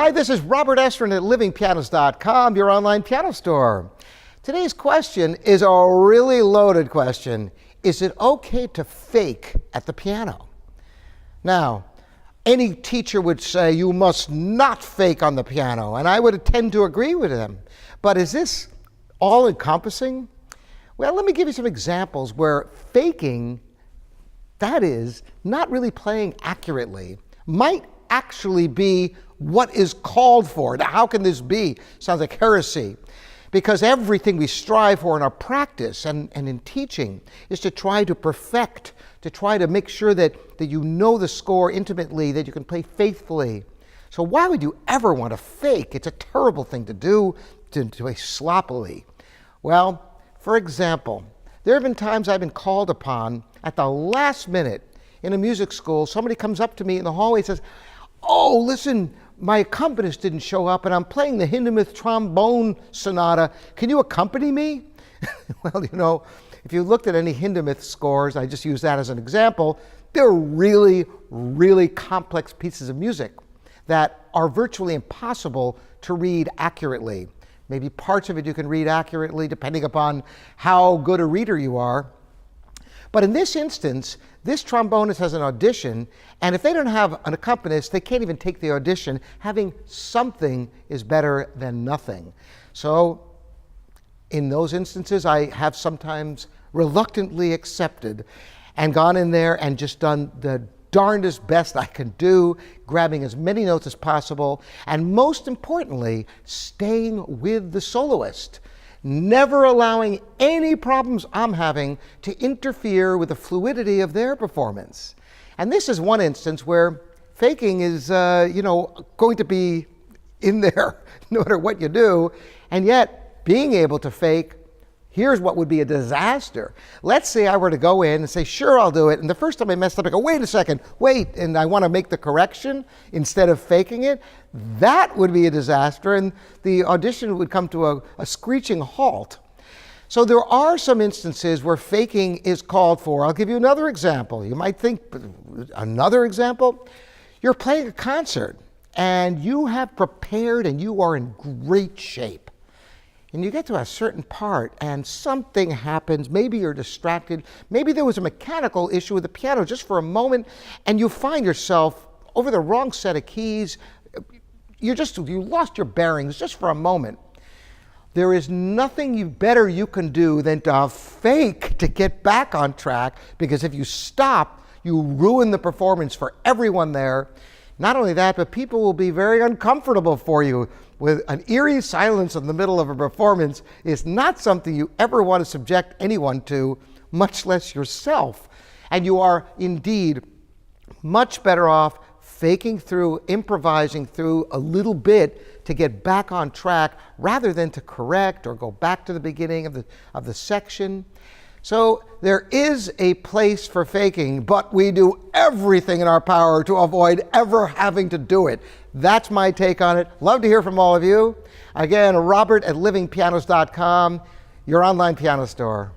Hi, this is Robert Estrin at livingpianos.com, your online piano store. Today's question is a really loaded question. Is it okay to fake at the piano? Now, any teacher would say you must not fake on the piano, and I would tend to agree with them. But is this all-encompassing? Well, let me give you some examples where faking, that is, not really playing accurately, might actually be what is called for. Now, how can this be? Sounds like heresy. Because everything we strive for in our practice and in teaching is to try to perfect, to try to make sure that you know the score intimately, that you can play faithfully. So why would you ever want to fake? It's a terrible thing to do, to play sloppily. Well, for example, there have been times I've been called upon at the last minute in a music school. Somebody comes up to me in the hallway and says, "Oh, listen, my accompanist didn't show up and I'm playing the Hindemith trombone sonata. Can you accompany me?" Well, you know, if you looked at any Hindemith scores, I just use that as an example, they're really, really complex pieces of music that are virtually impossible to read accurately. Maybe parts of it you can read accurately depending upon how good a reader you are. But in this instance, this trombonist has an audition, and if they don't have an accompanist, they can't even take the audition. Having something is better than nothing. So in those instances, I have sometimes reluctantly accepted and gone in there and just done the darndest best I can do, grabbing as many notes as possible, and most importantly, staying with the soloist. Never allowing any problems I'm having to interfere with the fluidity of their performance. And this is one instance where faking is, going to be in there no matter what you do. And yet, being able to fake, here's what would be a disaster. Let's say I were to go in and say, "Sure, I'll do it." And the first time I messed up, I go, "Wait a second, wait," and I want to make the correction instead of faking it. That would be a disaster, and the audition would come to a screeching halt. So there are some instances where faking is called for. I'll give you another example. You might think, another example? You're playing a concert, and you have prepared, and you are in great shape. And you get to a certain part and something happens, maybe you're distracted, maybe there was a mechanical issue with the piano just for a moment, and you find yourself over the wrong set of keys. You lost your bearings just for a moment. There is nothing better you can do than to fake to get back on track, because if you stop, you ruin the performance for everyone there. Not only that, but people will be very uncomfortable for you. With an eerie silence in the middle of a performance is not something you ever want to subject anyone to, much less yourself. And you are indeed much better off faking through, improvising through a little bit to get back on track rather than to correct or go back to the beginning of the section. So there is a place for faking, but we do everything in our power to avoid ever having to do it. That's my take on it. Love to hear from all of you. Again, Robert at livingpianos.com, your online piano store.